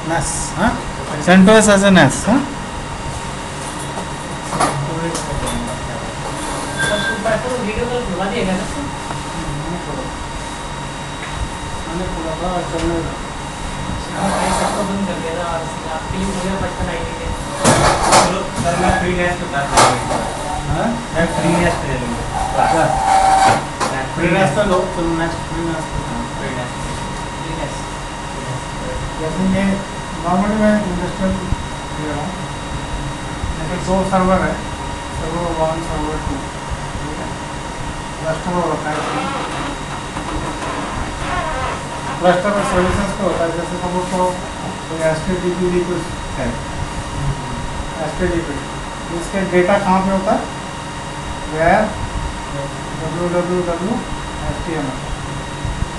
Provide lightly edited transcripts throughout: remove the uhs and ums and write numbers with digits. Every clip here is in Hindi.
NAS, हाँ? CentOS as a NAS, हाँ? जैसे ये नॉर्मली मैं इंडस्ट्रियल दे रहा हूँ, जैसे 2 सर्वर है, सर्वर 1 सर्वर 2, ठीक है, क्लस्टर होता है इसमें, क्लस्टर और सर्विसेज को होता है। जैसे सपोज करो कोई HTTP कुछ है, HTTP इसके डेटा कहाँ पे होता है, वेयर www HTML,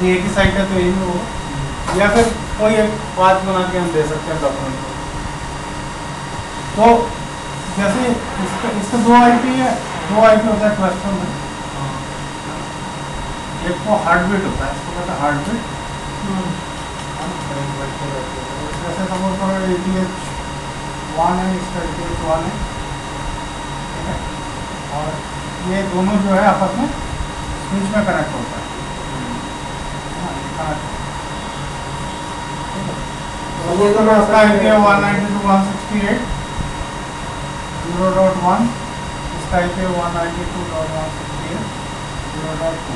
ये एक ही साइट है तो यही होगा, या फिर कोई एक पाथ बना के हम दे सकते हैं डॉक्यूमेंट को। तो जैसे इसका 2 IP है, 2 IP होता है क्लस्टर में, एक को हार्टबीट होता है, इसको कहते हैं हार्टबीट। जैसे सपोज करो ATH1 है, इसका ATH1 है, ठीक है, और ये दोनों जो है आपस में स्विच में कनेक्ट होता है, ये तो इसका IP है 192.168.0.1, इसका IP है 192.168.0.2।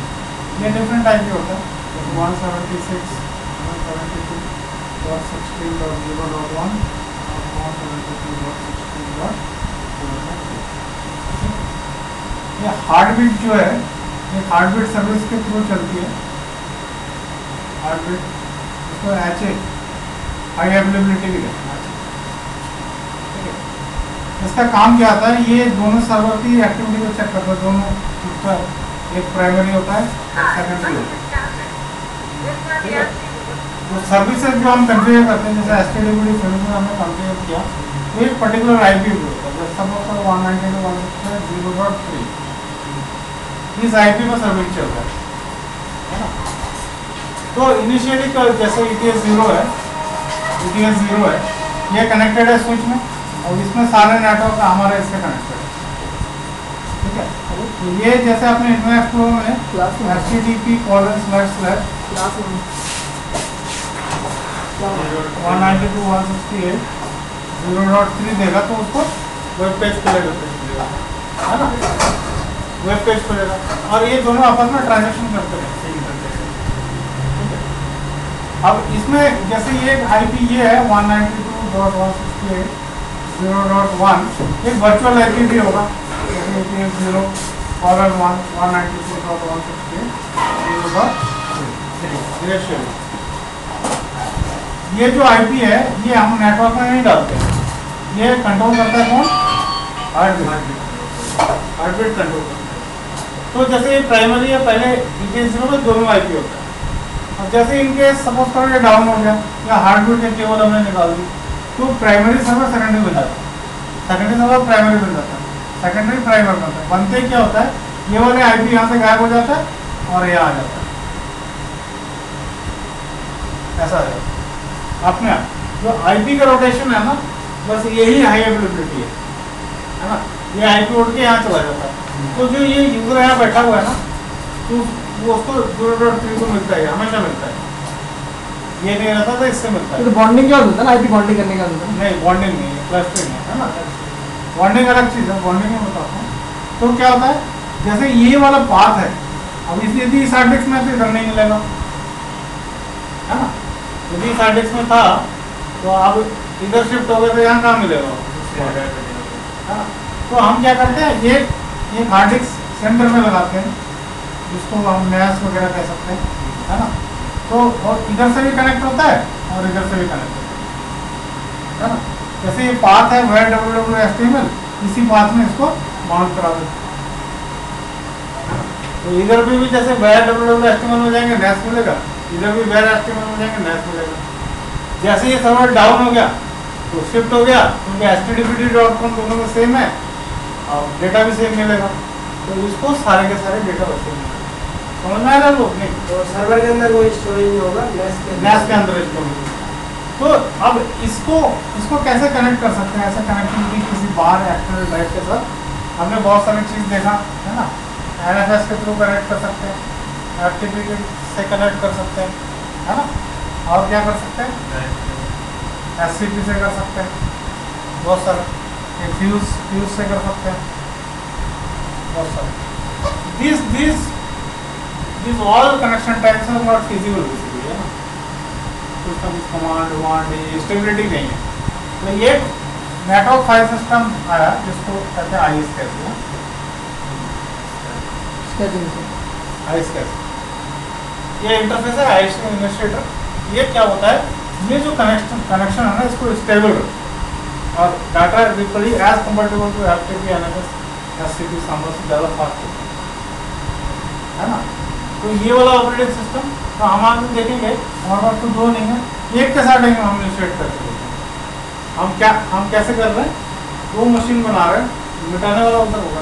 ये डिफरेंट IP होता है, जैसे 176.172.16.0.1 और 172.16.0.2। ये हार्टबीट जो है, ये हार्टबीट सर्विस के थ्रू चलती है। हार्टबीट इसको HA हाई अवेलेबिलिटी भी है, ठीक है। इसका काम क्या आता है, ये दोनों सर्वर की एक्टिविटी को चेक करता है, दोनों उसका एक प्राइमरी होता है और सेकेंडरी होता है। तो सर्विसेज जो हम कॉन्फ़िगर करते हैं, जैसे HTTP सर्विस हमने कॉन्फ़िगर किया, तो एक पर्टिकुलर IP होता है, जैसे सपोज 192.168.0.3 इस IP पर सर्विस चलता है ना। तो इनिशियली जैसे ETH0 है, ये कनेक्टेड है स्विच में, और इसमें सारे नेटवर्क हमारे इससे कनेक्टेड है, ठीक है। तो ये जैसे आपने इंटरनेट फ्लो में http://192.168.0.3 देगा तो उसको वेब पेज खुलेगा, है ना, वेब पेज खुलेगा, और ये दोनों आपस में ट्रांजेक्शन करते हैं। अब इसमें जैसे ये IP ये है 192.168.0.1, एक वर्चुअल IP भी होगा, जैसे ATH0 और 192.168.0.3। ये जो IP है ये हम नेटवर्क में नहीं डालते हैं, ये कंट्रोल करता है कौन, हार्टबीट कंट्रोल करता है। तो जैसे ये प्राइमरी है, पहले ETH0 में दोनों IP होता है। अब जैसे इनके सपोज करो ये डाउन हो गया या हार्टबीट के केबल हमने निकाल दी, तो प्राइमरी सर्वर सेकेंडरी बन जाता है, सेकेंडरी सर्वर प्राइमरी बन जाता है, सेकेंडरी प्राइमरी बनता है। बनते ही क्या होता है, ये वाले IP यहाँ से गायब हो जाता है और ये आ जाता है, ऐसा है अपने आप। जो IP का रोटेशन है ना, बस यही हाई अवेलेबिलिटी है ना, ये IP उड़ के यहाँ चला जाता है। तो जो ये यूजर यहाँ बैठा हुआ है ना, तो वो उसको 0.3 को मिलता है, हमेशा मिलता है, ये नहीं रहता था, इससे मिलता है। तो बॉन्डिंग क्या होता है ना, IP बॉन्डिंग करने का होता है? नहीं, बॉन्डिंग नहीं है, क्लस्टरिंग है ना, बॉन्डिंग अलग चीज़ है, बॉन्डिंग में बताता हूँ। तो क्या होता है, जैसे ये वाला पाथ है, अब इसलिए यदि इस हार्ड डिस्क में तो इधर नहीं मिलेगा, है ना, यदि इस हार्ड डिस्क में था तो अब इधर शिफ्ट हो गया तो यहाँ कहाँ मिलेगा, है ना। तो हम क्या करते हैं, ये हार्ड डिस्क सेंटर में लगाते हैं, जिसको हम NAS वगैरह कह सकते हैं, है ना। तो और इधर से भी कनेक्ट होता है और इधर से भी कनेक्ट होता है ना। जैसे ये पाथ है www HTML, इसी पाथ में इसको माउंट करा देते हैं। तो इधर भी जैसे www HTML में जाएंगे NAS मिलेगा, इधर भी HTML में जाएंगे NAS मिलेगा। जैसे ये सर्वर डाउन हो गया तो शिफ्ट हो गया, क्योंकि http.com दोनों में सेम है और डेटा भी सेम मिलेगा, तो इसको सारे के सारे डेटा वैसे मिलेगा। समझ में आ रहा है लोग? नहीं, तो सर्वर के अंदर कोई स्टोरेज नहीं होगा, NAS के अंदर स्टोरेज। तो अब इसको कैसे कनेक्ट कर सकते हैं? ऐसे कनेक्टिविटी किसी बार एक्टर ड्राइव के साथ हमने बहुत सारी चीज़ देखा है ना। NFS के थ्रू कनेक्ट कर सकते हैं, FTP से कनेक्ट कर सकते हैं, है ना। और क्या कर सकते हैं? SCP से कर सकते हैं, बहुत सारे फ्यूज से कर सकते हैं, बहुत सारे। This all connection types are not feasible basically, है ना। सिस्टम कमांड वांड स्टेबिलिटी नहीं है। तो ये नेटवर्क फाइल सिस्टम आया जिसको कहते हैं ISCS। ये इंटरफेस है ISC एडमिनिस्ट्रेटर। ये क्या होता है? ये जो कनेक्शन है ना, इसको स्टेबल और data recovery as comparable to FTP NFS SCP संभव से ज़्यादा फास्ट होता है ना। तो ये वाला ऑपरेटिंग सिस्टम तो हम आज देखेंगे। हमारे पास तो दो नहीं है, एक के साथ हम एडमिनिस्ट्रेट करके देखेंगे। हम कैसे कर रहे हैं? दो मशीन बना रहे हैं, मिटाने वाला उधर होगा।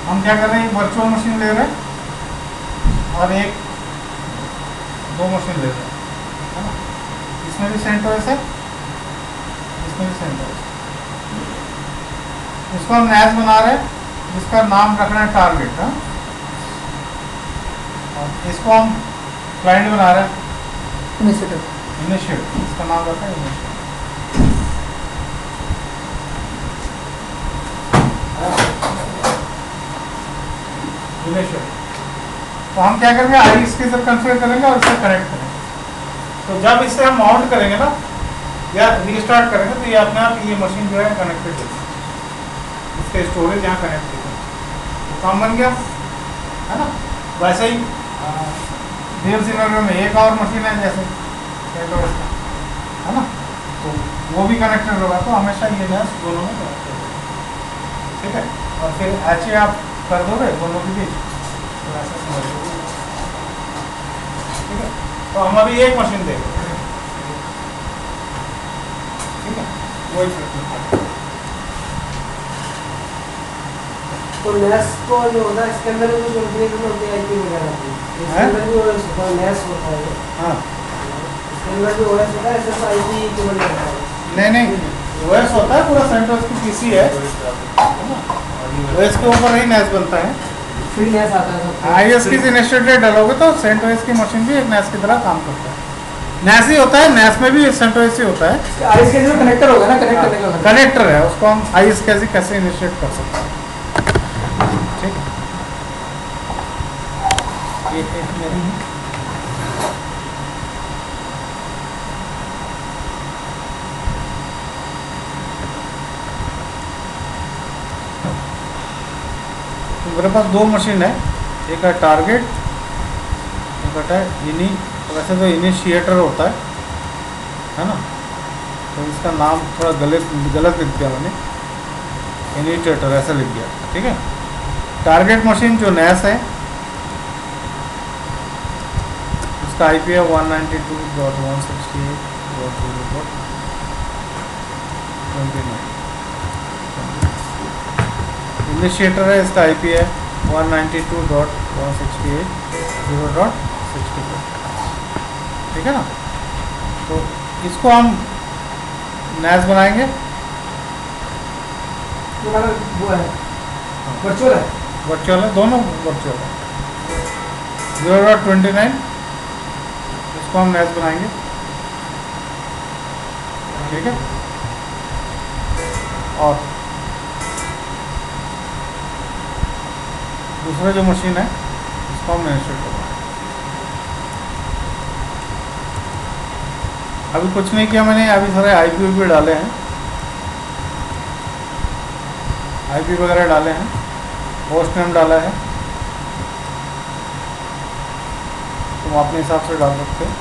हम क्या कर रहे हैं? वर्चुअल मशीन ले रहे हैं और दो मशीन ले रहे हैं, है ना। इसमें भी CentOS है, इसमें भी CentOS। इसको हम NAS बना रहे हैं जिसका नाम रखना है टारगेट, है। और इसको हम क्लाइंट बना रहे हैं इनिशिएट, इसका नाम रखा है इनिशिएट। तो हम क्या करेंगे? इसके साथ कॉन्फ़िगर करेंगे और इससे कनेक्ट करेंगे। तो जब इससे हम माउंट करेंगे ना या रीस्टार्ट करेंगे तो ये अपने आप ये मशीन जो है कनेक्टेड है, इसके स्टोरेज यहाँ कनेक्ट है। तो काम बन गया, है ना। वैसे ही रियल सिनेरियो में एक और मशीन है जैसे CentOS का, है ना। तो वो भी कनेक्टेड होगा। तो हमेशा ये NAS दोनों में कनेक्टेड होगा, ठीक है। और फिर HA आप कर दोगे दोनों के बीच, तो ऐसा समझ लो, ठीक है। तो हम अभी एक मशीन देखेंगे, ठीक है। वही तो NAS को जो होता है इसके अंदर भी कॉन्फ़िगरेशन होती है IP वगैरह की, इसके अंदर भी OS होता है, NAS होता है। हाँ, इसके अंदर भी OS होता है, सिर्फ IP केवल होता है। नहीं OS होता है, पूरा CentOS की PC है ना। OS के ऊपर ही NAS बनता है, फिर NAS आता है सब। ISC से इंस्टॉलेटेड डालोगे तो CentOS की मशीन भी एक NAS की तरह काम करता है। NAS ही होता है, NAS में भी CentOS ही होता है। ISCS में कनेक्टर होगा ना, कनेक्ट करने का कनेक्टर है, उसको हम ISCS कैसे इनिशिएट कर सकते हैं, ठीक है। ये मेरी मेरे पास दो मशीन है, एक है टारगेट, एक है वैसे तो इनिशिएटर होता है ना। तो इसका नाम थोड़ा गलत लिख दिया मैंने, इनिशिएटर ऐसा लिख दिया, ठीक है। टारगेट मशीन जो NAS है उसका IP है 192.168.0.29। इनिशिएटर है, इसका IP है 192.168.0.64, ठीक है ना। तो इसको हम NAS बनाएंगे, वो है वर्चुअल है, दोनों वर्चुअल है। 0.29 इसको हम NAS बनाएंगे, ठीक है। और दूसरा जो मशीन है इसको हम इंस्टॉल करेंगे। अभी कुछ नहीं किया मैंने, अभी सारे IP डाले हैं, IP वगैरह डाले हैं, होस्ट नेम डाला है, तुम अपने हिसाब से डाल सकते हो।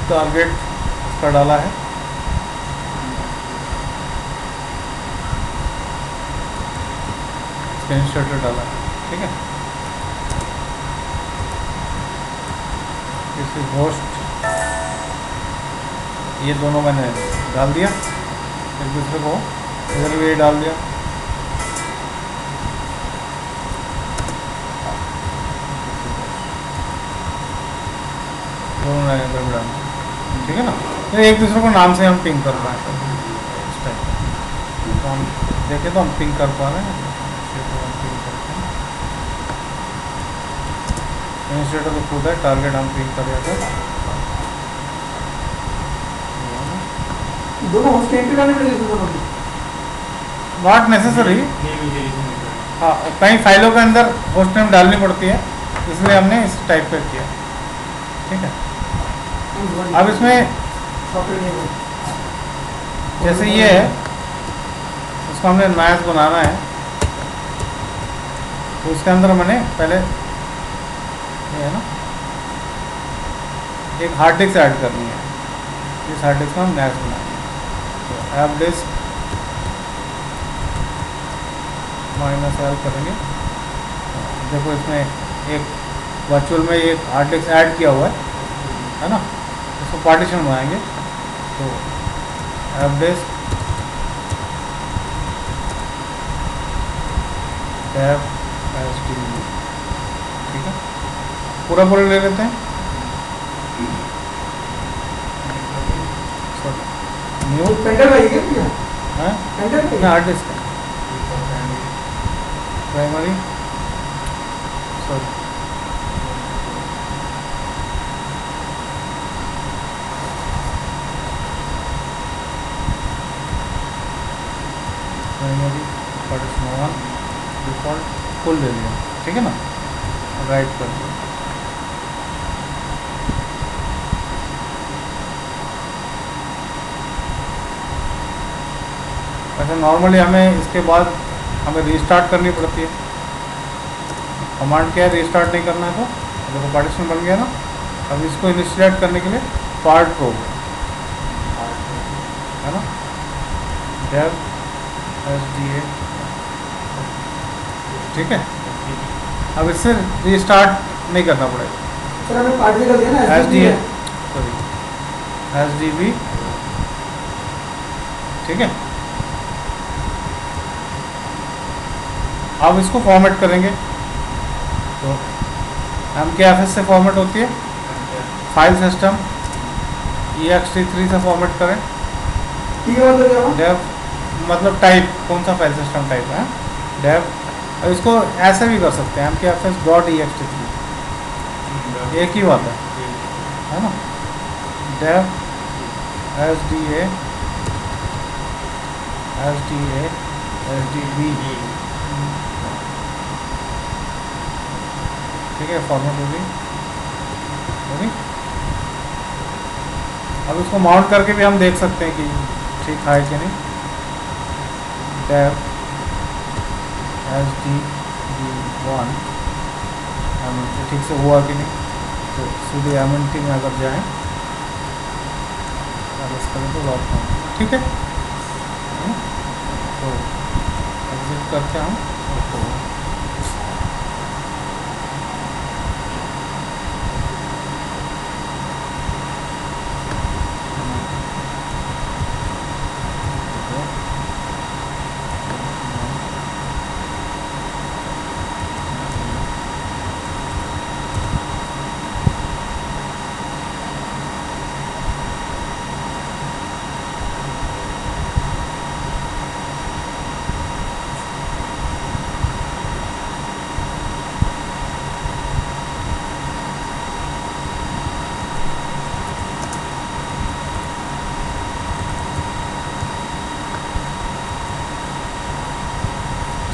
टारगेट इसका डाला है, इंस्टॉलर डाला है, ठीक है। इस होस्ट ये दोनों मैंने डाल दिया, एक दूसरे को इधर भी डाल दिया। दोनों लाइन अंदर भी डालना, ठीक है ना। तो एक दूसरे को नाम से हम पिंग कर पाए इस टाइप का। तो हम देखें तो हम पिंग कर पा रहे हैं, तो हम पिंग करते हैं इंस्टेड ऑफ द खुद है टारगेट हम पिंग कर रहे थे। दोनों होस्ट नेम पे डालने पड़ेंगे दोनों भी? नॉट नेसेसरी, हाँ कई फाइलों के अंदर होस्ट नेम डालनी पड़ती है, इसलिए हमने इस टाइप पे किया, ठीक है। अब इसमें जैसे ये है, इसको हमने मैच बनाना है, तो इसके अंदर मैंने पहले ये है ना एक हार्ड डिस्क ऐड करनी है, इस हार्ड डिस्क में हम मैच बनाएंगे। तो ऐप डिस्क -L करेंगे। देखो इसमें एक वर्चुअल में एक हार्ड डिस्क ऐड किया हुआ है ना, इसको पार्टीशन बनाएंगे। तो ऐप डिस्क टैब HDD, ठीक है, पूरा ले लेते हैं। न्यू पेंडर भाई क्या भैया? है पेंडर भाई हार्ड डिस्क है, primary sorry primary partition 1 default full ले लिया, ठीक है ना, राइट कर दिया। वैसे नॉर्मली हमें इसके बाद हमें रीस्टार्ट करनी पड़ती है, कमांड क्या है, रीस्टार्ट नहीं करना है। तो देखो पार्टीशन बन गया ना। अब इसको इनिशिएट करने के लिए पार्ट प्रोब है ना, dev SDA, ठीक है। अब इससे रीस्टार्ट नहीं करना पड़ेगा, सर हमें पार्ट भी कर दिया ना SDA सॉरी SDB, ठीक है। अब इसको फॉर्मेट करेंगे, तो MKFS से फॉर्मेट होती है, फाइल सिस्टम ext3 से फॉर्मेट करें। डेव मतलब टाइप, कौन सा फाइल सिस्टम टाइप है डेव। अब इसको ऐसे भी कर सकते हैं MKFS.ext3, एक ही बात है ना। डेव SDA SDB, ठीक है, फॉर्मेट हो गई। अब इसको माउंट करके भी हम देख सकते हैं कि ठीक है कि नहीं। टैब SDB1 ठीक से हुआ कि नहीं, तो सीधे MNT में अगर जाएं करें तो लॉक हों, ठीक है। तो एग्जिट करते हैं हम,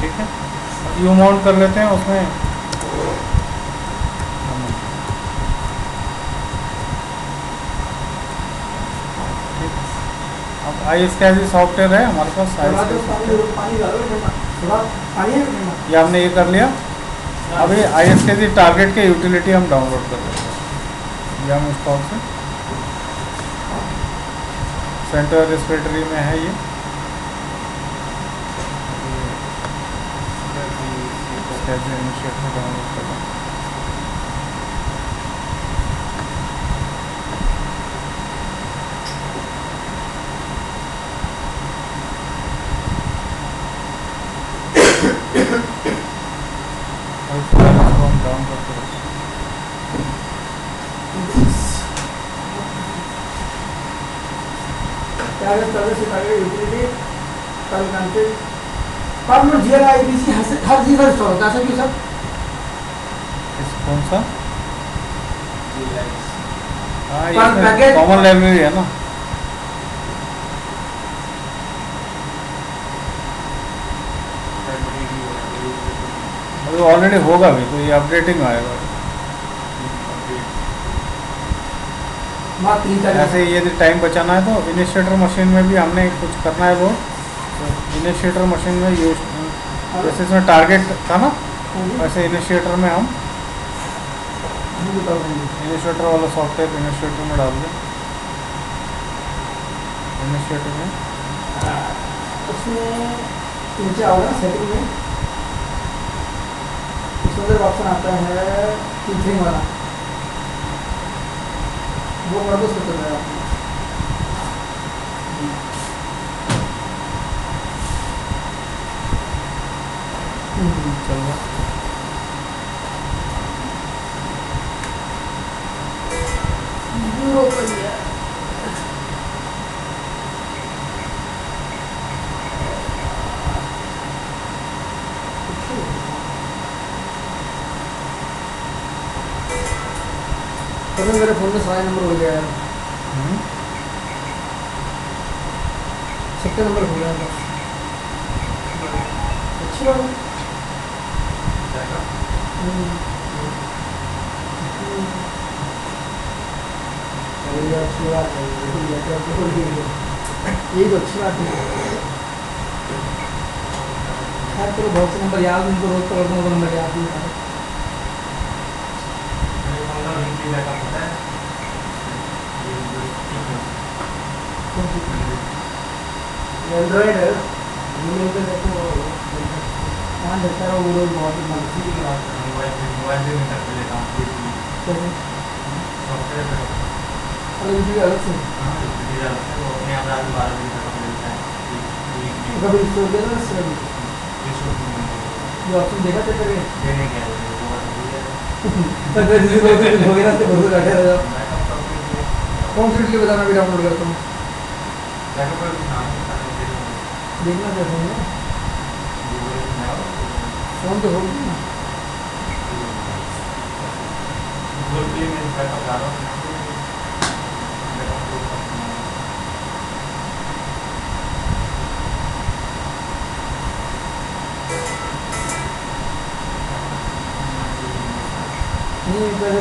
ठीक है। यू माउंट कर लेते हैं उसमें, ठीक। अब iSCSI सॉफ्टवेयर है हमारे पास, ये हमने ये कर लिया। अभी iSCSI टारगेट के यूटिलिटी हम डाउनलोड कर लेते हैं, ये हम इंस्टॉल से सेंटर रेस्पिरेटरी में है ये, कैसे इनिशिएट में डाउनलोड करना। और फिर इसको हम डाउन करते हैं। टारगेट सर्विस टारगेट यूटिलिटी कल कंटेंट फॉर्मेट जीआर आईबीसी हर चीज का स्टोर होता है सर सर इस कौन सा? हाँ पर ये पैकेज कॉमन लाइब्रेरी है ना। अभी ऑलरेडी होगा भी, तो ये अपडेटिंग आएगा। मात्र 3 चार ऐसे यदि टाइम बचाना है तो इनिशिएटर मशीन में भी हमने कुछ करना है वो, तो इनिशिएटर मशीन में यूज जैसे इसमें टारगेट था ना, वैसे इनिशिएटर में हम इनिशिएटर वाला सॉफ्टवेयर इनिशिएटर में डाल दें। इनिशिएटर में उसमें नीचे आओगे ना सेटिंग में, उसमें ऑप्शन आता है टीचिंग वाला, वो कर दो सकते हैं आप। चल रहा तो मेरे फोन में सारा नंबर हो गया है, सबका नंबर हो गया है बस। अच्छी बात है। ये अच्छी बात है, ये तो अच्छी बात है। खैर चलो बहुत से नंबर याद, उनको रोज पकड़ना वो नंबर याद नहीं था। एंड्रॉइड है, ईमेल पे देखो वहाँ देखता है वो लोग बहुत मर्जी की बात है। मोबाइल से मैं कर लेता हूँ सॉफ्टवेयर पे। अरे वीडियो अलग से, हाँ वीडियो अलग से, वो अपने आप रात 12 बजे तक मिलता है। कभी स्टोर देना ना सर, ये ऑप्शन देखा था कभी? देने क्या है तो जैसे हो गया तो बहुत बैठे रह जाओ। कौन सी वीडियो बताना भी डाउनलोड करता हूँ देखना क्या फोन में, फोन तो होगी ना गूगल पे में बैकअप डाल रहा हूँ। नहीं पहले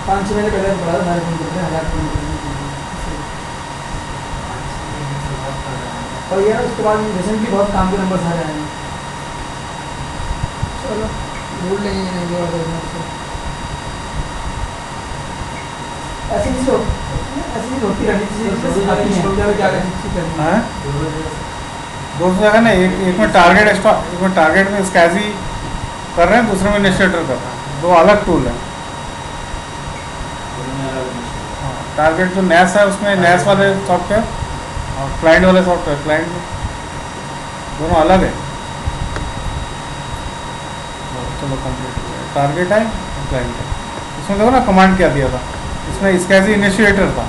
5-6 महीने पहले पढ़ा था, सारे फोन करते हैं 1000 फोन करते हैं। और ये ना उसके बाद रिसेंटली बहुत काम के नंबर सारे आए हैं। चलो भूल लेंगे नहीं जो ऐसे ऐसी होती रहनी चाहिए। क्या है दोस्तों जगह ना, एक में टारगेट एक्स्ट्रा, एक में टारगेट में स्कैजी कर रहे हैं, दूसरे में इनिशिएटर कर रहे हैं, दो अलग टूल है। टारगेट जो नैस है उसमें नैस वाले सॉफ्टवेयर और क्लाइंट वाले सॉफ्टवेयर, क्लाइंट दोनों अलग है। चलो कंप्लीट हो गया, टारगेट है क्लाइंट है। इसमें देखो ना कमांड क्या दिया था, इसमें इसकैजी इनिशिएटर था,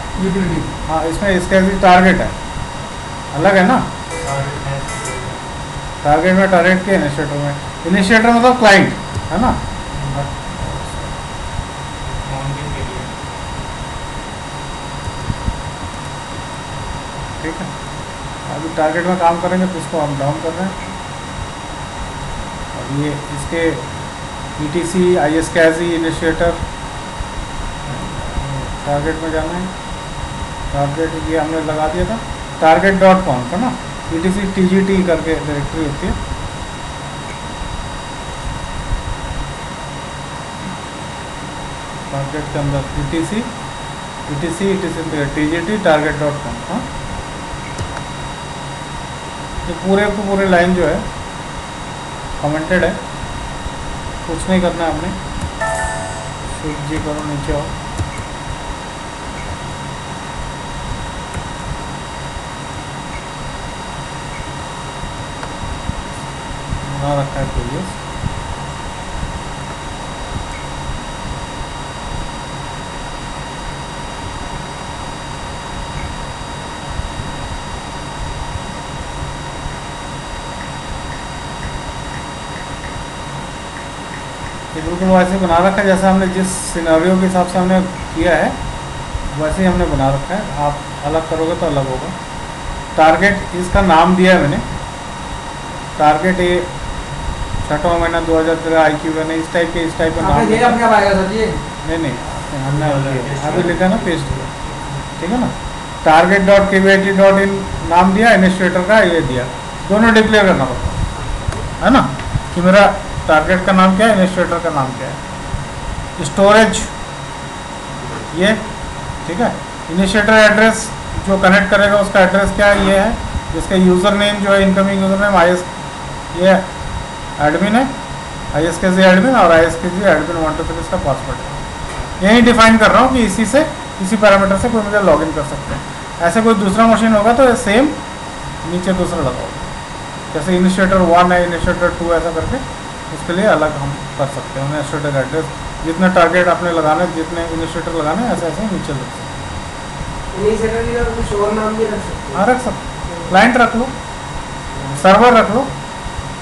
हाँ इसमें इसकैजी टारगेट है, अलग है ना। टारगेट में टारगेट के, इनिशिएटर में इनिशिएटर मतलब क्लाइंट है ना। ठीक है, अभी टारगेट में काम करेंगे तो इसको हम डाउन कर रहे हैं। और ये इसके ETC ISCSI इनिशिएटर टारगेट में जाना है। टारगेट ये हमने लगा दिया था target.com का ना, ETC TGT करके डायरेक्टरी होती है। टारगेट के अंदर ETC TGT target.com। हाँ तो पूरे को पूरे लाइन जो है कमेंटेड है, कुछ नहीं करना है हमने। शिफ्ट जी करो, नीचे आओ, बना रखा है प्रीवियस। बिल्कुल वैसे बना रखा है जैसा हमने जिस सिनेरियो के हिसाब से हमने किया है वैसे ही हमने बना रखा है। आप अलग करोगे तो अलग होगा। टारगेट इसका नाम दिया है मैंने, टारगेट ये 6वां महीना 2013 IQ है, इस टाइप का नाम आपने दिया, अपने आप आएगा सर जी। नहीं हमने अभी लिखा ना, पेस्ट किया, ठीक है ना। Target dot KVIT dot in नाम दिया, इनिशिएटर का ये दिया, दोनों डिक्लेयर करना पड़ता है ना कि मेरा टारगेट का नाम क्या है, इनिशिएटर का नाम क्या है। स्टोरेज ये ठीक है। इनिशिएटर एड्रेस जो कनेक्ट करेगा उसका एड्रेस क्या है, ये है। जिसका यूज़र नेम जो है, इनकमिंग यूज़र नेम IS ये एडमिन है, ISKG एडमिन, और ISKG एडमिन 1 2 3 इसका पासवर्ड है। यही डिफाइन कर रहा हूँ कि इसी से, इसी पैरामीटर से कोई मुझे लॉगिन कर सकते हैं। ऐसे कोई दूसरा मशीन होगा तो सेम नीचे दूसरा लगाओ, जैसे इनिशिएटर 1 है, इनिशिएटर 2 ऐसा करके उसके लिए अलग हम कर सकते हैं। इनिशिएटर एड्रेस जितने टारगेट आपने लगाने, जितने इनिशिएटर लगाने, ऐसे ऐसे नीचे लग सकते हैं। इनिशिएटर की जगह कुछ और नाम भी रख सकते हैं। हाँ रख सकते, क्लाइंट रख लो, सर्वर रख लो,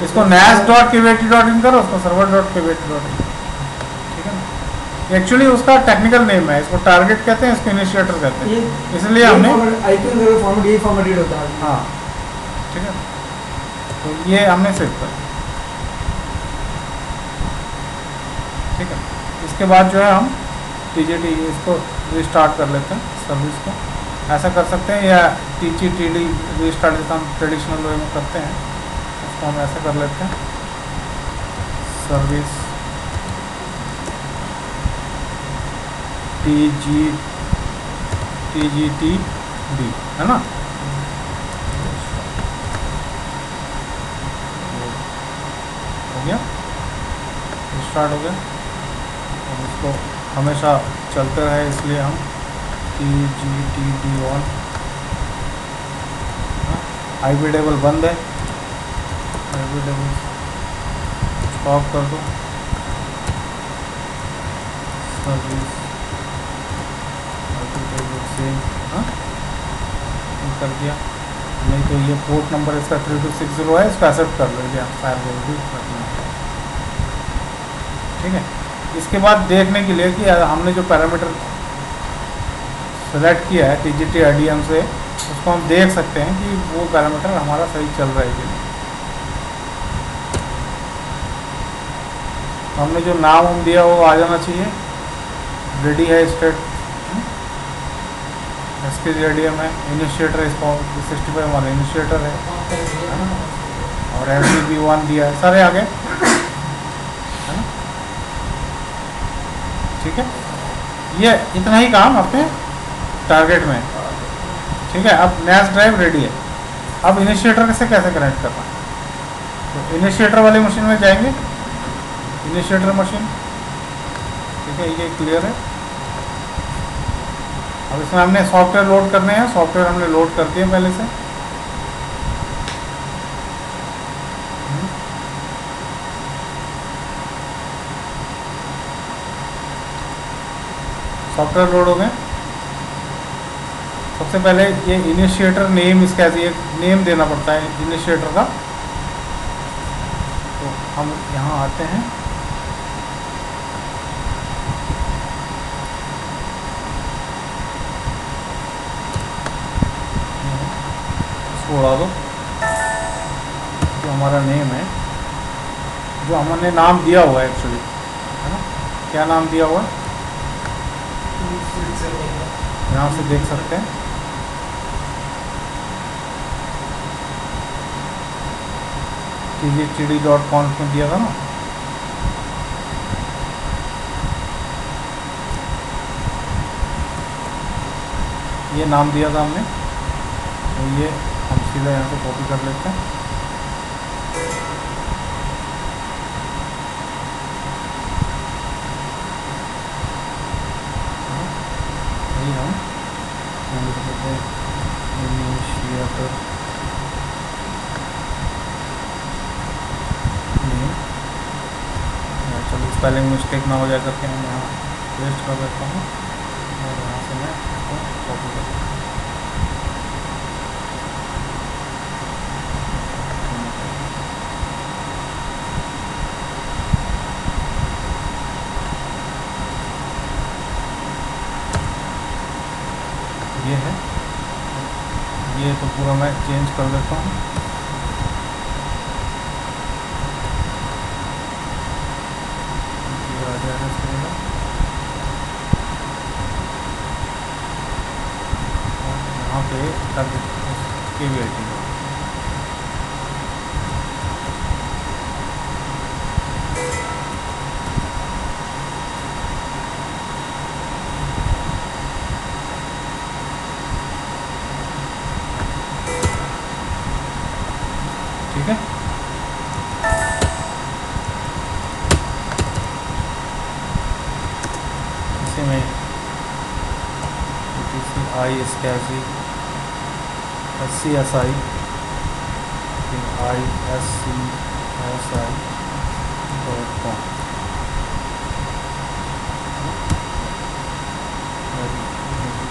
इसको nas.kvat.in करो, उसको server.kvat.in, ठीक है ना। एक्चुअली उसका टेक्निकल नेम है, इसको टारगेट कहते हैं, इसको इनिशिएटर कहते हैं, इसलिए हमने फॉर्मेट होता है। हाँ ठीक है, तो ये हमने सेव कर, ठीक है। इसके बाद जो है हम TGT इसको रिस्टार्ट कर लेते हैं, सर्विस को ऐसा कर सकते हैं, या TGTD रिस्टार्ट जैसा हम ट्रेडिशनल वे में करते हैं, उसको हम ऐसा कर लेते हैं। सर्विस TGTD है ना, हो गया, स्टार्ट हो गया। और इसको हमेशा चलते रहे इसलिए हम TGTD ऑन, IP टेबल बंद है, IP टेबल स्टॉप कर दो, सर्विस IP टेबल से कर दिया। नहीं तो ये पोर्ट नंबर इसका 3260 है, इसको एक्सेप्ट कर लीजिए आप, फायरवॉल भी रखना, ठीक है। इसके बाद देखने के लिए कि हमने जो पैरामीटर सेलेक्ट किया है TGT IDM से, उसको हम देख सकते हैं कि वो पैरामीटर हमारा सही चल रहा है कि नहीं। हमने जो नाम हम दिया वो आ जाना चाहिए, रेडी है, स्टेट SKG IDM है, इनिशिएटर इसको 65 वाला इनिशिएटर है ना, और LCB1 दिया है, सारे आ गए है ना, ठीक है। ये इतना ही काम अपने टारगेट में, ठीक है। अब NAS ड्राइव रेडी है। अब इनिशिएटर से कैसे कनेक्ट करना है, तो इनिशिएटर वाली मशीन में जाएंगे, इनिशिएटर मशीन, ठीक है, ये क्लियर है। अब इसमें हमने सॉफ्टवेयर लोड करने हैं, सॉफ्टवेयर हमने लोड कर दिए पहले से, सॉफ्टवेयर लोड हो गए। सबसे पहले ये इनिशिएटर नेम, इसका एक नेम देना पड़ता है इनिशिएटर का, तो हम यहाँ आते हैं, इसको उड़ा दो, जो हमारा नेम है, जो हमने नाम दिया हुआ है एक्चुअली, है ना, क्या नाम दिया हुआ है, यहाँ से देख सकते हैं। TGTD.conf में दिया था ना, ये नाम दिया था हमने, तो ये हम सीधा यहाँ से कॉपी कर लेते हैं। यही हम इनिशिएटर चलो स्पेलिंग मिस्टेक ना हो जाए करके मैं यहाँ पेस्ट कर देता हूँ, और यहाँ से मैं इसको कॉपी कर, ये है, ये तो पूरा मैं चेंज कर देता हूँ। ये आ जाएगा इसमें, यहाँ पे तब इसकी वेटिंग है। ठीक है, इसी में आई SCSI SCSI ISCSI.com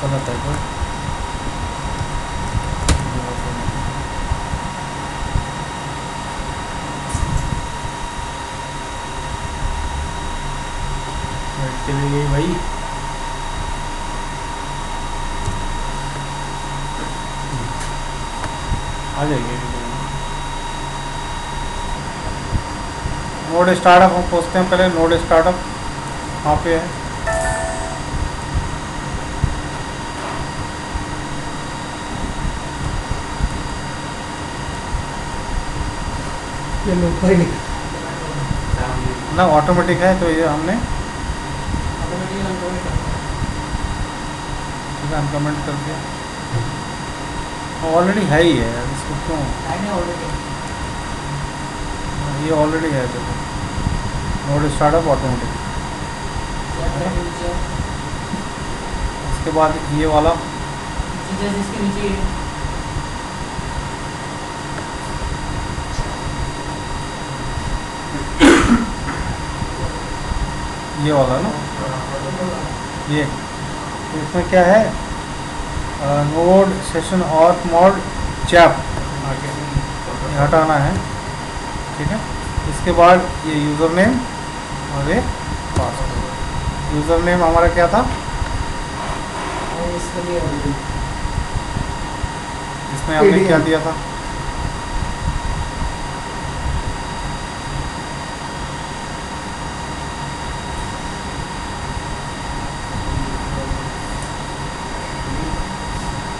गलत है कोई, चली गई भाई। आ जाएगी नोड स्टार्टअप। हम पूछते हैं पहले नोड स्टार्टअप वहाँ पे है। ये लो पहले ना ऑटोमेटिक है, तो ये हमने अनकमेंट कर दिया, ऑलरेडी है ही है यार, इसको क्यों, ये ऑलरेडी है। देखो नोड स्टार्टअप ऑटोमेटिक, इसके बाद ये वाला इसके नीचे ये वाला ना, ये इसमें क्या है, node session auth mode chap हटाना है। ठीक है, इसके बाद ये यूज़र नेम और ये पासवर्ड। यूज़र नेम हमारा क्या था, इसमें हमने क्या दिया था,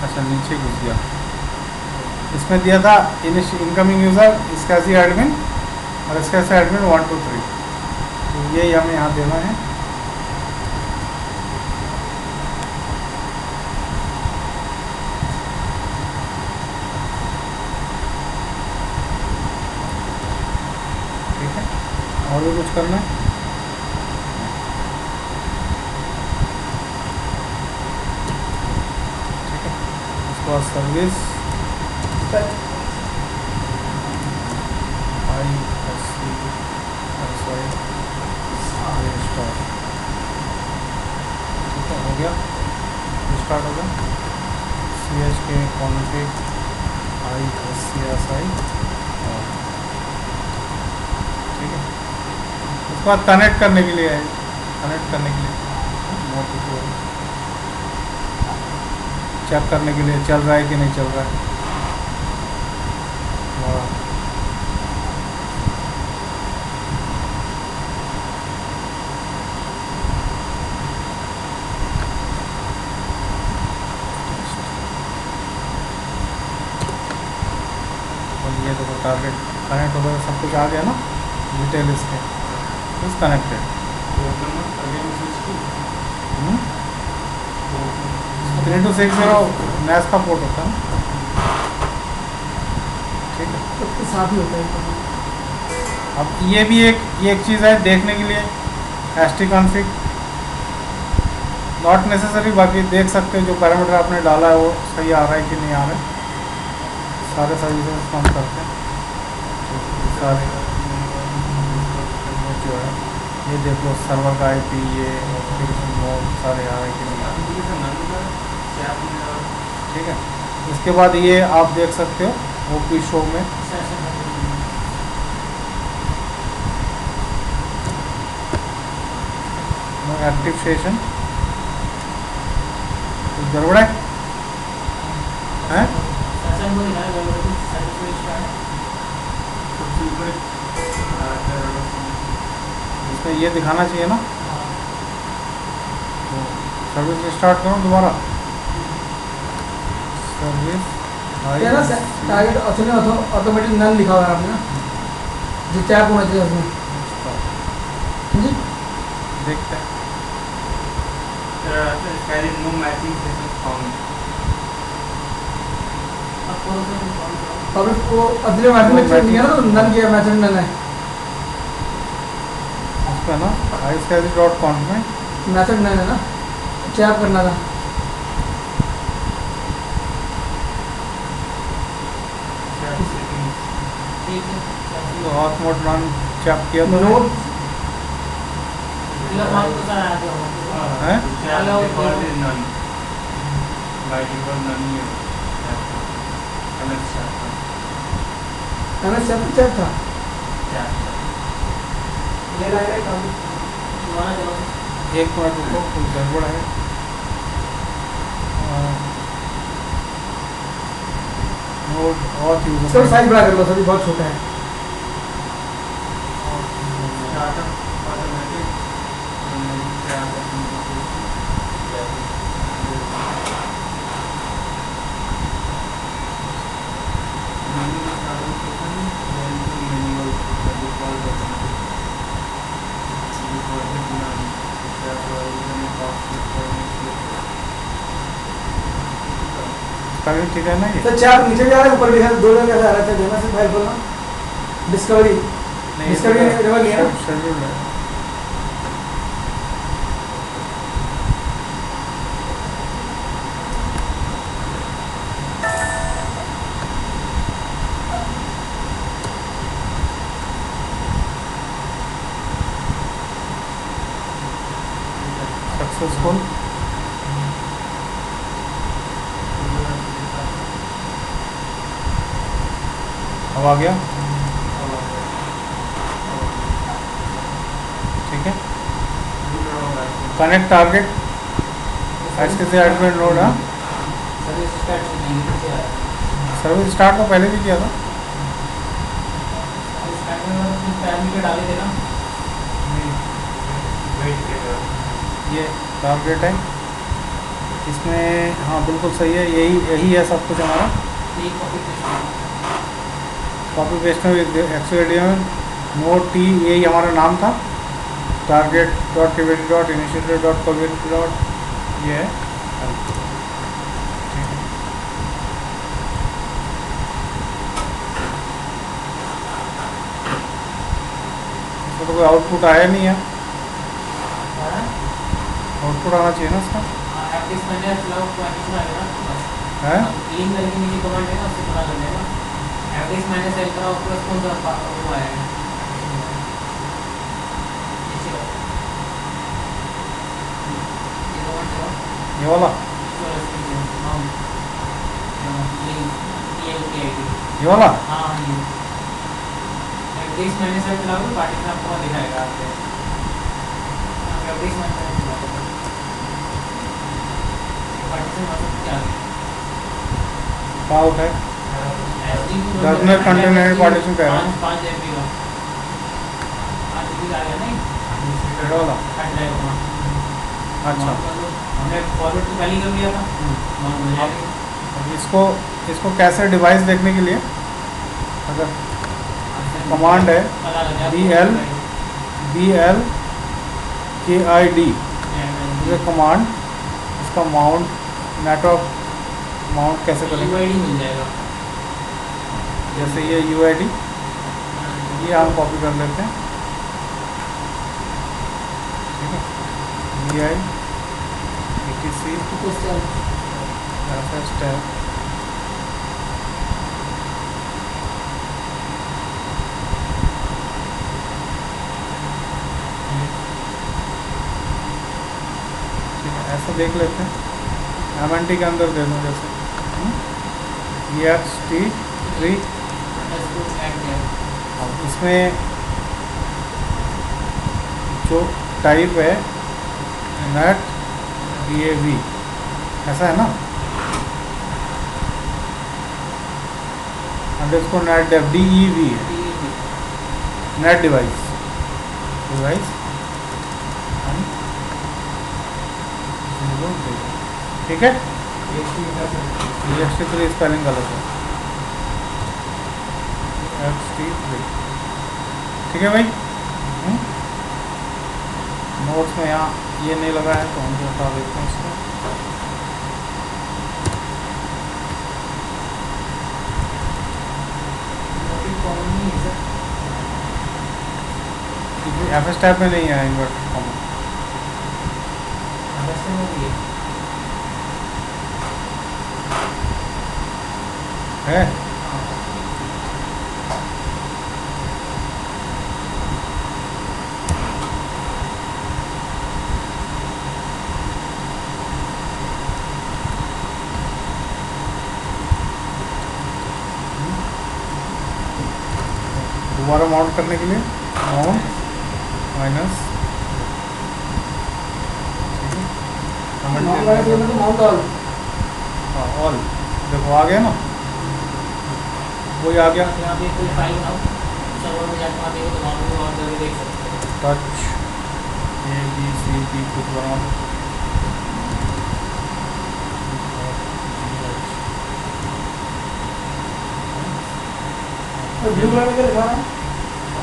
अच्छा नीचे घुस गया, इसमें दिया था इनकमिंग यूज़र SCSI एडमिन और SCSI एडमिन 1 2 3। तो ये हमें यहाँ देना है। ठीक है, और भी कुछ करना है, सर्विस हो गया, स्टार्ट हो गया। CHK config ISCSI, ठीक है। उसके बाद कनेक्ट करने के लिए है, कनेक्ट करने के लिए चेक करने के लिए चल रहा है कि नहीं चल रहा है। और ये देखो टारगेट कनेक्ट हो गया, सब कुछ आ गया ना, डिटेल इसके इस कनेक्टेड। 3260 NAS का पोर्ट होता है, ठीक है, उसके साथ ही होता है। अब ये भी एक चीज़ है देखने के लिए, ST config नॉट नेसेसरी, बाकी देख सकते हो जो पैरामीटर आपने डाला है वो सही आ रहा है कि नहीं आ रहा है। सारे सर्विसेज काम करते हैं, सारे जो है ये देख लो, सर्वर का IP, ये एप्लीकेशन मोड सारे आ रहे हैं कि नहीं आ रहे, ठीक है। इसके बाद ये आप देख सकते हो OP शो में एक्टिव सेशन, कुछ गड़बड़ है, हैं सत्संग को दिखाना गड़बड़ सर्विस में स्टार्ट सबसे ऊपर इसमें ये दिखाना चाहिए ना। तो सर्विस स्टार्ट करो दोबारा। सर्विस क्या ना टारगेट ऑप्शन में ऑटोमेटिक नन लिखा हुआ है आपने ना, जो टैप होना चाहिए उसमें जी। देखते हैं। there is no matching sessions found. अब वो अगले मैसेज में चेंज किया ना, तो नन किया मैसेज नन है उस पर ना iSCSI.conf में मैसेज नन है ना, टैप करना था। तो हॉट मोड रन चैप किया तो नोट है। Default is none. By default none ही है. MS हमें सब टैप था। एक मिनट रुको, कुछ गड़बड़ है। नोड और यूजर सर साइज बड़ा कर लो, सर बहुत छोटा है। ठीक है ना ये। सर चार नीचे जा रहा है, ऊपर भी है, दो जगह कैसे आ रहा है? देखना सिर्फ फाइल खोलना, डिस्कवरी डिस्कवरी लेवल लिया ना। शेड्यूल है। सक्सेसफुल। अब आ गया, ठीक है। Connect target iSCSI admin node. हाँ, सर्विस स्टार्ट तो पहले भी किया था। डाले थे ना, ये टारगेट है इसमें। हाँ बिल्कुल सही है, यही है सब कुछ हमारा। कॉपी पेस्ट में एक्सएडियन नोड टी, यही हमारा नाम था। Target dot TBT dot initiator dot Covid dot ये है। इसमें तो कोई आउटपुट आया नहीं है। आउटपुट आना चाहिए ना इसका। है लिंक करके नीचे कमांड है ना, उससे पता कर लेगा। एवरेज माइनस एल का प्लस कौन सा वो आएगा। ये वाला, ये वाला। हाँ ये एवरेज माइनस एल चलाओगे पार्टीशन आपको वहाँ दिखाएगा। आपके एवरेज माइनस एल चलाओगे पार्टीशन मतलब क्या है? पाउट है डॉक्यूमेंट कंटेनर पार्टीशन कह रहा है। 5 एमबी का 5 एमबी आ गया नहीं, ये वाला। हट जाएगा। अच्छा, हमने फॉरवर्ड तो पहले ही कर लिया था। अब इसको कैसे डिवाइस देखने के लिए, अगर कमांड है BLKID, ये कमांड, इसका माउंट नेटवर्क माउंट कैसे करेंगे? UID मिल जाएगा। जैसे ये UID, ये हम कॉपी कर लेते हैं, ठीक है। VI ETC FS टैब, ठीक है। ऐसा देख लेते हैं। MNT के अंदर दे दूँ जैसे EXT3। अब इसमें जो टाइप है NAT DAV, ऐसा है ना। अंडरस्कोर नेट डेव DEV है, नेट डिवाइस ठीक है। EXT3 स्पेलिंग गलत है, XT3 ठीक है भाई। नोट्स में यहाँ ये नहीं लगा है तो हम हटा देते हैं इसको। FS टाइप में नहीं है इन्वर्टेड कॉमन है। दोबारा माउंट करने के लिए माउंट माइनस ऑल, देखो आ गया ना, वही आ गया। टच ABCD कुछ बना लो,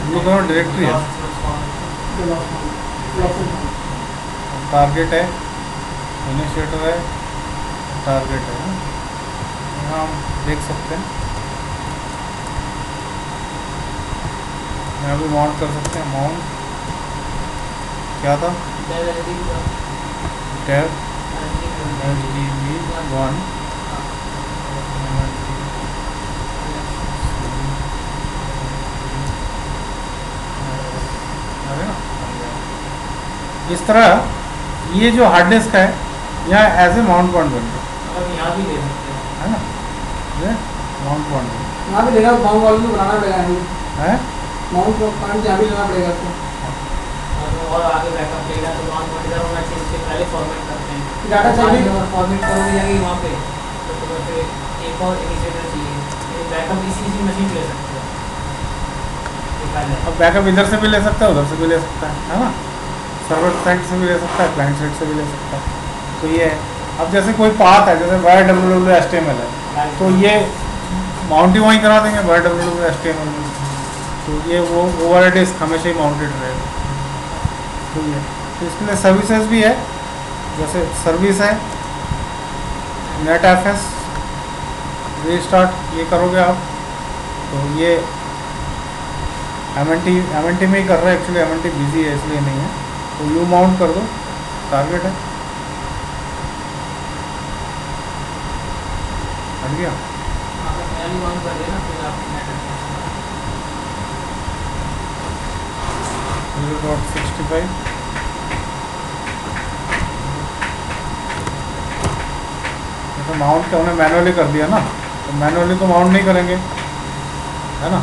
ब्लू कलर डायरेक्टरी है, टारगेट है, इनिशिएटर है, टारगेट है, यहाँ हम देख सकते हैं। यहाँ भी माउंट कर सकते हैं, माउंट क्या था, टैब LDV1 इस तरह ये जो हार्ड डिस्क है यहाँ एज ए माउंट पॉइंट बन गया, यहाँ भी दे सकते हैं, है ना, ये माउंट पॉइंट यहाँ भी देगा, माउंट वाले को बनाना पड़ेगा है, माउंट पॉइंट यहाँ भी लेना पड़ेगा उसको, और आगे बैकअप लेगा तो माउंट पॉइंट इधर होना चाहिए, इससे पहले फॉर्मेट करते हैं डाटा चाहिए, फॉर्मेट करोगे जाएगी वहाँ पे तो तुम्हें फिर एक और इनिशिएटर चाहिए, बैकअप इसी मशीन ले सकते हो। अब बैकअप इधर से भी ले सकता है, उधर से भी ले सकता है ना, सर्वर साइड से भी ले सकता है, क्लाइंट साइड से भी ले सकता है। तो ये है, अब जैसे कोई पाथ है, जैसे YWW-HTML है, तो ये माउंटिंग वहीं करा देंगे YWW-HTML में, तो ये वो ओवर डिस्क हमेशा ही माउंटेड रहेगा। तो ये तो इसके लिए सर्विसेज भी है, जैसे सर्विस है NetFS रीस्टार्ट, ये करोगे आप तो ये MNT में ही कर रहा है, एक्चुअली MNT बिजी है इसलिए नहीं है, तो यू माउंट कर दो, टारगेट है, हट गया। 0.65 तो माउंट तो हमने मैनुअली कर दिया ना, तो मैनुअली तो माउंट नहीं करेंगे, है ना।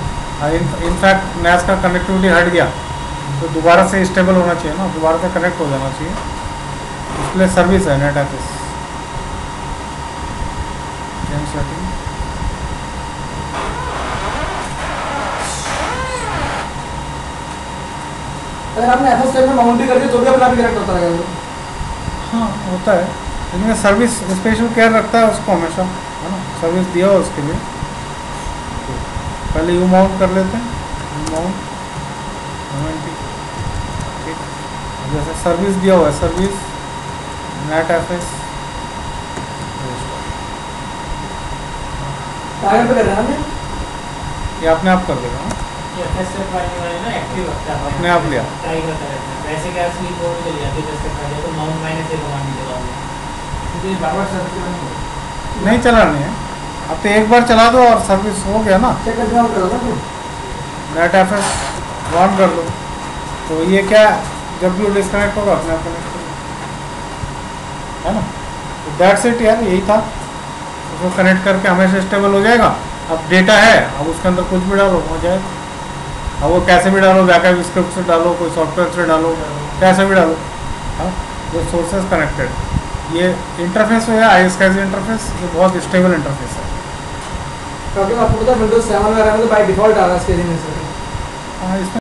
इनफैक्ट NAS का कनेक्टिविटी हट गया तो दोबारा से स्टेबल होना चाहिए ना, दोबारा से कनेक्ट हो जाना चाहिए, इसलिए सर्विस है NetFS। चेंज सेटिंग, अगर आपने FS टाइप में माउंट भी कर दिया तो भी अपना भी कनेक्ट होता रहेगा। हाँ होता है, लेकिन सर्विस स्पेशल केयर रखता है उसको हमेशा, है ना, सर्विस दिया हो उसके लिए। तो पहले यू माउंट कर लेते हैं, यू माउंट ठीक, जैसे सर्विस दिया हुआ है, सर्विस NetFS टारगेट पे कर रहे हैं ना, ये अपने आप कर देगा, ये FS से फाइल वाले ना एक्टिव रखता है, अपने आप लिया, ट्राई करता रहता है। वैसे क्या स्लीप मोड चली जाती है, जैसे पहले तो माउंट माइनस से कमांड नहीं चलाओगे, क्योंकि बार-बार सर्विस नहीं चलानी है, अब तो एक बार चला दो और सर्विस हो गया ना, चेक करके आप करो ना, NetFS ऑन कर दो, तो ये क्या जब भी डिस्कनेक्ट होगा अपने आप कनेक्ट होगा, है ना। तो दैट्स इट यार, यही था, उसको कनेक्ट करके हमेशा स्टेबल हो जाएगा। अब डेटा है, अब उसके अंदर कुछ भी डालो हो जाएगा, अब वो कैसे भी डालो, बैकअप स्क्रिप्ट से डालो, कोई सॉफ्टवेयर से डालो, कैसे भी डालो, हाँ, वो सोर्सेज कनेक्टेड। ये इंटरफेस हो या ISCSI इंटरफेस, ये बहुत स्टेबल इंटरफेस है, आपको पता है विंडोज 7 वगैरह में तो बाय डिफॉल्ट आ रहा है स्केलिंग में सर। हाँ, इसमें